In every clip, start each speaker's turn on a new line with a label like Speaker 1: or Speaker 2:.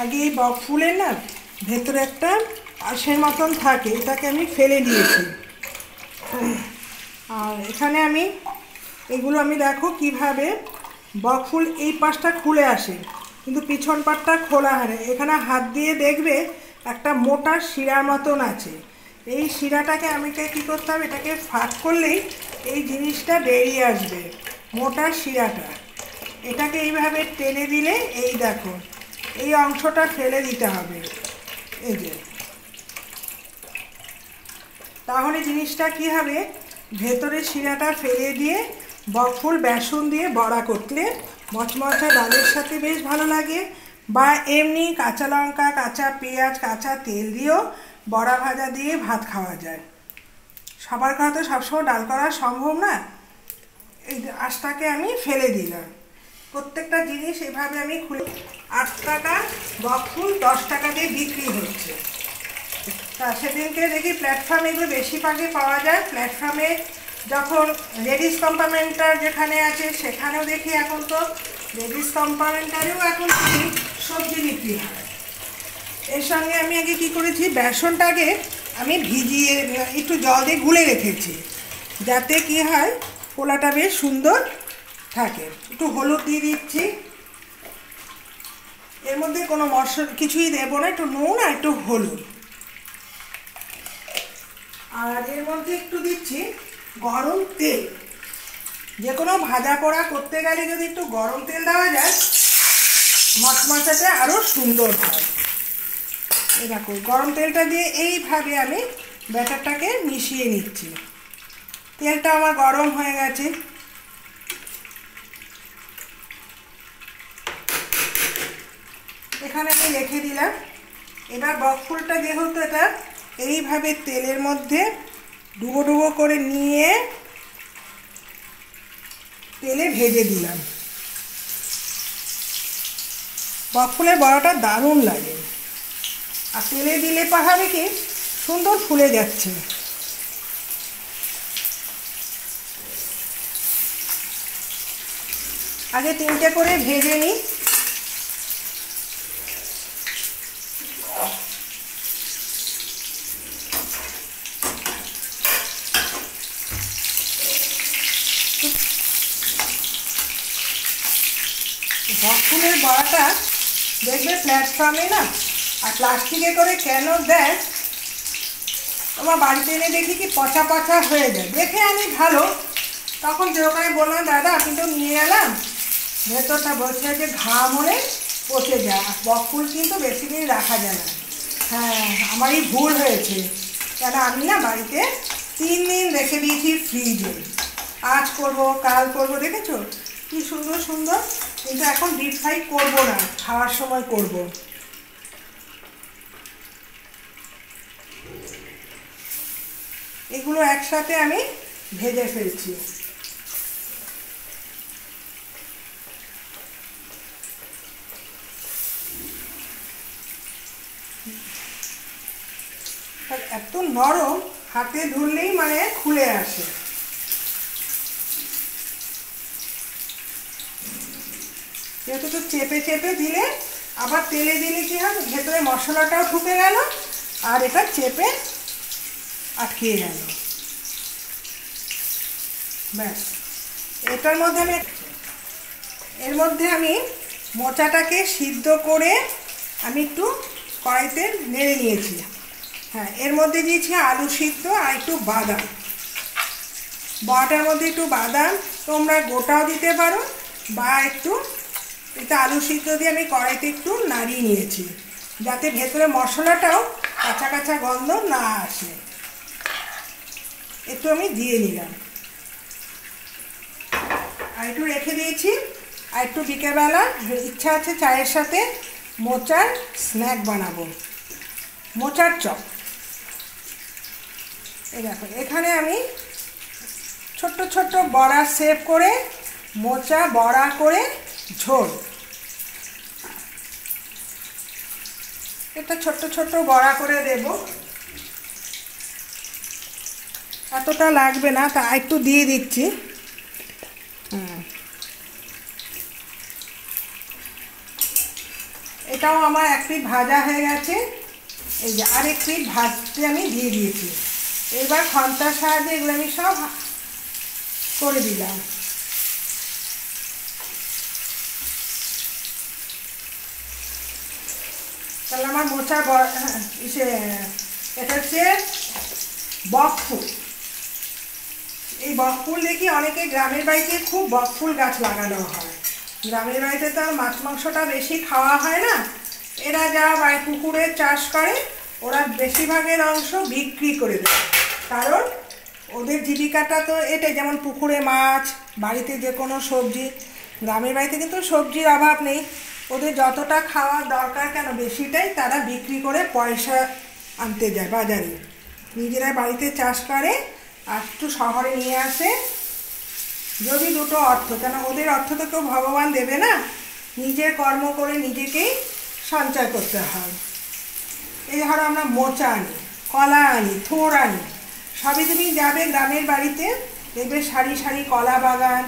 Speaker 1: আগে এই বক ফুলের না ভেতরে একটা আঁশের মতন থাকে, এটাকে আমি ফেলে দিয়েছি। আর এখানে আমি এগুলো আমি দেখো কিভাবে বক ফুল এই পাশটা খুলে আসে কিন্তু পিছন পাটটা খোলা হয় না। এখানে হাত দিয়ে দেখবে একটা মোটা শিরার মতন আছে, এই শিরাটাকে আমি কী করতে হবে, এটাকে ফাঁক করলেই এই জিনিসটা বেরিয়ে আসবে, মোটা শিরাটা। এটাকে এইভাবে টেনে দিলে এই দেখো এই অংশটা ফেলে দিতে হবে, এই যে। তাহলে জিনিসটা কি হবে, ভেতরে শিরাটা ফেলে দিয়ে বকফুল বেসন দিয়ে বড়া করলে মচমচা ডালের সাথে বেশ ভালো লাগে, বা এমনি কাঁচা লঙ্কা, কাঁচা পেঁয়াজ, কাঁচা তেল দিয়েও বড়া ভাজা দিয়ে ভাত খাওয়া যায়। সবার ঘরে তো সবসময় ডাল করা সম্ভব না, এই আঁশটাকে আমি ফেলে দিলাম। প্রত্যেকটা জিনিস এভাবে আমি খুলে 8 টাকা বকফুল 10 টাকা দিয়ে বিক্রি হচ্ছে। তা সেদিনকে দেখি প্ল্যাটফর্মে এগুলো বেশিরভাগই পাওয়া যায়। প্ল্যাটফর্মে যখন লেডিস কম্পার্টমেন্টার যেখানে আছে সেখানেও দেখি, এখন তো লেডিস কম্পার্টমেন্টারেও এখন সবজি বিক্রি হয়। এর সঙ্গে আমি আগে কি করেছি, বেসনটাকে আমি ভিজিয়ে একটু জল দিয়ে গুলে রেখেছি, যাতে কি হয় পোলাটা বেশ সুন্দর থাকে। একটু হলুদ দিয়ে দিচ্ছি, এর মধ্যে কোনো মশলা কিছুই দেবো না, একটু নুন আর একটু হলুদ। আর এর মধ্যে একটু দিচ্ছি গরম তেল। যে কোনো ভাজা পোড়া করতে গেলে যদি একটু গরম তেল দেওয়া যায় মচমচাটা আরও সুন্দর হয়। এই দেখো গরম তেলটা দিয়ে এইভাবে আমি ব্যাটারটাকে মিশিয়ে নিচ্ছি। তেলটা আমার গরম হয়ে গেছে, এখানে আমি রেখে দিলাম। এবার বকফুলটা যেহেতু এটা এইভাবে তেলের মধ্যে ডুবো ডুবো করে নিয়ে তেলে ভেজে দিলাম। বকফুলের বড়াটা দারুণ লাগে, আর তেলে দিলে পাহাড়ে কি সুন্দর ফুলে যাচ্ছে। আগে 3টে করে ভেজে নিই। বকফুলের বড়াটা দেখবে প্ল্যাটফর্মে না আর প্লাস্টিকে করে কেন দেয়, তোমার বাড়িতে এনে দেখি কি পচা পচা হয়ে যায়। দেখে আমি ভালো, তখন যে ওখানে বললাম দাদা আপনি তো নিয়ে এলাম, ভেতরটা বলছে যে ঘাম হলে পচে যায়, আর বকফুল কিন্তু বেশি দিন রাখা যায় না। হ্যাঁ, আমারই ভুল হয়েছে, কেন আমি না বাড়িতে 3 দিন রেখে দিয়েছি ফ্রিজে। আজ করব কাল করব, দেখেছো কি সুন্দর সুন্দর। কিন্তু এখন ডিপ ফ্রাই করবো না, খাওয়ার সময় করব। এগুলো একসাথে আমি ভেজে ফেলছি। এত নরম, হাতে ধরলেই মানে খুলে আসে। যেহেতু একটু চেপে চেপে দিলে, আবার তেলে দিলে কি হয় ভেতরে মশলাটাও ঢুকে গেল আর এটা চেপে আটকে গেল। ব্যাস, এর মধ্যে আমি মোচাটাকে সিদ্ধ করে আমি একটু কড়াইতে নেড়ে নিয়েছি। হ্যাঁ, এর মধ্যে দিয়েছি আলু সিদ্ধ আর একটু বাদাম। বড়াটার মধ্যে একটু বাদাম তোমরা গোটাও দিতে পারো, বা একটু এটা আলু সিদ্ধ দিয়ে আমি কড়াইতে একটু নাড়িয়ে নিয়েছি, যাতে ভেতরে মশলাটাও কাঁচা কাঁচা গন্ধ না আসে। একটু আমি দিয়ে নিলাম, আর একটু রেখে দিয়েছি। আর একটু বিকেলবেলা ইচ্ছা আছে চায়ের সাথে মোচার স্ন্যাক বানাবো, মোচার চপ। এই দেখো এখানে আমি ছোট্ট ছোট্ট বড়া শেপ করে মোচা বড়া করে ঝোল, এটা ছোট্ট ছোট্ট বড়া করে দেব। এতটা লাগবে না, তা একটু দিয়ে দিচ্ছি। এটাও আমার এক পিঠ ভাজা হয়ে গেছে। এই যে আরেক পিঠ ভাজতে আমি দিয়ে দিয়েছি। এবার খন্তার সাহায্যে এগুলো আমি সব করে দিলাম। তাহলে আমার মোচা এটা হচ্ছে বকফুল। এই বকফুল দেখি অনেকে গ্রামের বাড়িতে খুব বকফুল গাছ লাগানো হয়। গ্রামের বাড়িতে তো আর মাছ মাংসটা বেশি খাওয়া হয় না। এরা যা পুকুরে চাষ করে ওরা বেশিরভাগের অংশ বিক্রি করে দেয়, কারণ ওদের জীবিকাটা তো এটাই। যেমন পুকুরে মাছ, বাড়িতে যে কোনো সবজি। গ্রামের বাড়িতে কিন্তু সবজির অভাব নেই, ওদের যতটা খাওয়ার দরকার কেন বেশিটাই তারা বিক্রি করে পয়সা আনতে যায় বাজারে। নিজেরা বাড়িতে চাষ করে আর একটু শহরে নিয়ে আসে, যদি দুটো অর্থ, কেন ওদের অর্থ তো কেউ ভগবান দেবে না, নিজের কর্ম করে নিজেকেই সঞ্চয় করতে হয়। এই ধরো আমরা মোচা আনি, কলা আনি, থোড় আনি, সবই তুমি যাবে গ্রামের বাড়িতে দেখবে সারি সারি কলা বাগান,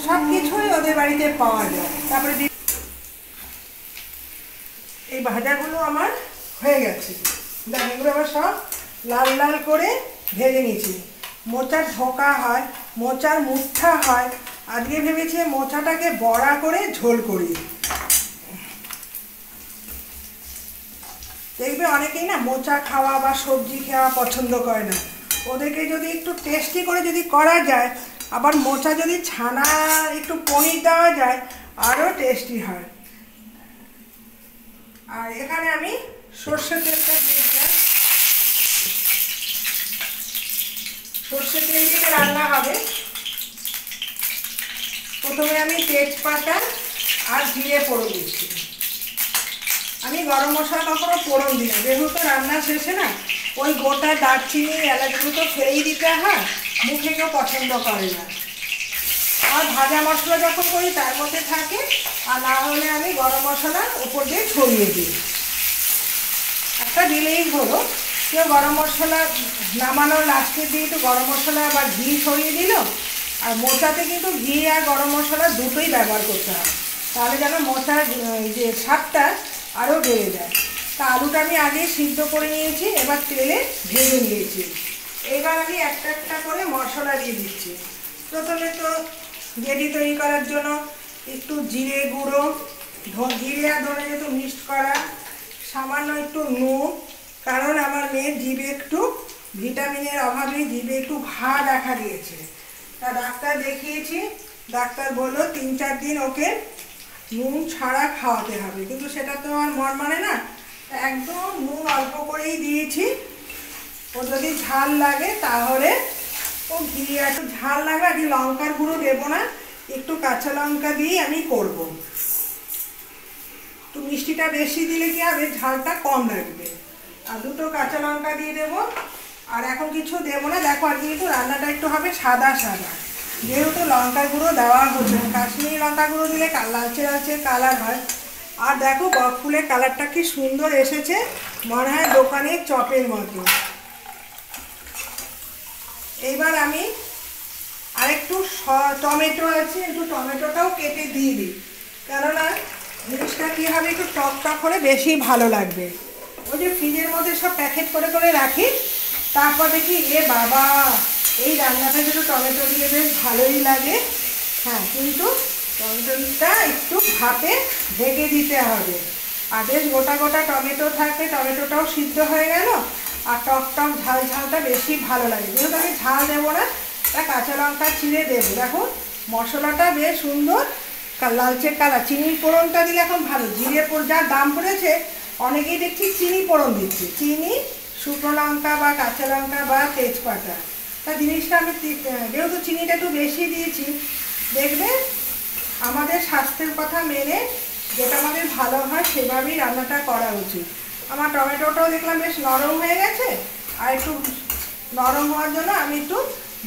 Speaker 1: সব কিছুই ওদের বাড়িতে পাওয়া যায়। তারপরে এই ভাজাগুলো আমার হয়ে গেছে, এগুলো আবার সব লাল লাল করে ভেজে নিয়েছি। মোচার ধোকা হয়, মোচার মুঠা হয়। আজকে ভেবেছি মোচাটাকে বড়া করে ঝোল করি। দেখবে অনেকেই না মোচা খাওয়া বা সবজি খাওয়া পছন্দ করে না, ওদেরকে যদি একটু টেস্টি করে যদি করা যায়, আবার মোচা যদি ছানা একটু পনির দেওয়া যায় আরও টেস্টি হয়। আর এখানে আমি সর্ষের তেলটা দিয়ে দিলাম। সর্ষের তেল দিয়ে রান্না হবে। প্রথমে আমি তেজপাতা আর জিরে ফোড়ন দিচ্ছি। আমি গরম মশলা কখনো ফোড়ন দিই না, যেহেতু রান্না শেষে না ওই গোটা দারচিনি এলাচগুলো তো ফেলেই দিতে হয়, মুখে কেউ পছন্দ করে না। আর ভাজা মশলা যখন করি তার মধ্যে থাকে, আর না হলে আমি গরম মশলা উপর দিয়ে ছড়িয়ে দিই। একটা দিলেই হলো। কেউ গরম মশলা নামানোর লাস্টে দিয়ে একটু গরম মশলা বা ঘি ছড়িয়ে দিল। আর মোচাতে কিন্তু ঘি আর গরম মশলা দুটোই ব্যবহার করতে হয়, তাহলে যেন মোচার যে স্বাদটা আরও বেড়ে যায়। তা আলুটা আমি আগে সিদ্ধ করে নিয়েছি, এবার তেলে ভেজে নিয়েছি। এবার আমি একটা একটা করে মশলা দিয়ে দিচ্ছি। প্রথমে তো গ্রেভি তৈরি করার জন্য একটু জিরে গুঁড়ো, জিরে আর ধনে যেহেতু মিক্সড করা, সামান্য একটু নুন, কারণ আমার মেয়ের জিভে একটু ভিটামিনের অভাবে জিভে একটু ঘা দেখা দিয়েছে। তা ডাক্তার দেখিয়েছি, ডাক্তার বললো 3-4 দিন ওকে নুন ছাড়া খাওয়াতে হবে, কিন্তু সেটা তো আর মন মানে না, একদম নুন অল্প করেই দিয়েছি। ও যদি ঝাল লাগে তাহলে ও দিয়ে, একটু ঝাল লাগবে, আর লঙ্কার গুঁড়ো দেবো না, একটু কাঁচা লঙ্কা দিয়ে আমি করব। একটু মিষ্টিটা বেশি দিলে কি হবে, ঝালটা কম লাগবে। আর দুটো কাঁচা লঙ্কা দিয়ে দেবো। আর এখন কিছু দেবো না, দেখো আর কিন্তু রান্নাটা একটু হবে সাদা সাদা, যেহেতু লঙ্কার গুঁড়ো দেওয়া হচ্ছে। কাশ্মীরি লঙ্কা গুঁড়ো দিলে লালচে লালচে কালার হয়। আর দেখো বকফুলের কালারটা কি সুন্দর এসেছে, মনে হয় দোকানের চপের মতো। এইবার আমি আরেকটু টমেটো আছে, একটু টমেটোটাও কেটে দিয়ে দিই, কেননা জিনিসটা কী হবে একটু টক টক করে বেশি ভালো লাগবে। ওই যে ফ্রিজের মধ্যে সব প্যাকেট করে করে রাখি, তারপর দেখি বাবা এই রান্নাটা যেন টমেটো দিয়ে বেশ ভালোই লাগে। হ্যাঁ, কিন্তু টমেটোটা একটু ভাপে ঢেকে দিতে হবে। আর বেশ গোটা গোটা টমেটো থাকলে টমেটোটাও সিদ্ধ হয়ে গেল, আর টক টক ঝাল ঝালটা বেশি ভালো লাগে। যেহেতু আমি ঝাল দেবো না, তা কাঁচা লঙ্কা চিড়ে দেবো। দেখো মশলাটা বেশ সুন্দর লালচে কালার। চিনির ফোড়নটা দিলে এখন ভালো, জিরে যা দাম পড়েছে অনেকেই দেখছি চিনি ফোড়ন দিচ্ছে, চিনি, শুকনো লঙ্কা বা কাঁচা লঙ্কা বা তেজপাতা। তা জিনিসটা আমি যেহেতু চিনিটা একটু বেশি দিয়েছি, দেখবে আমাদের স্বাস্থ্যের কথা মেনে যেটা আমাদের ভালো হয় সেভাবেই রান্নাটা করা উচিত। আমার টমেটোটাও দেখলাম বেশ নরম হয়ে গেছে, আর একটু নরম হওয়ার জন্য আমি একটু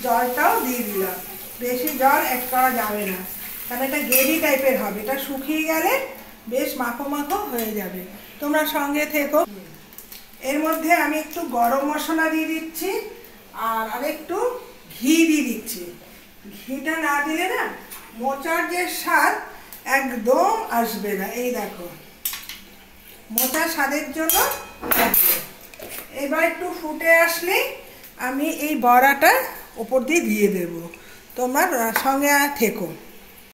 Speaker 1: জলটাও দিয়ে দিলাম। বেশি জল অ্যাড করা যাবে না, কারণ এটা গ্রেভি টাইপের হবে, এটা শুকিয়ে গেলে বেশ মাখো মাখো হয়ে যাবে। তোমরা সঙ্গে থেকো। এর মধ্যে আমি একটু গরম মশলা দিয়ে দিচ্ছি, আর আরেকটু ঘি দিয়ে দিচ্ছি। ঘিটা না দিলে না মোচার যে স্বাদ একদম আসবে না। এই দেখো মোচা স্বাদের জন্য লাগবে। এবার একটু ফুটে আসলে আমি এই বড়াটা ওপর দিয়ে দেব। তোমরা সঙ্গে থেকো।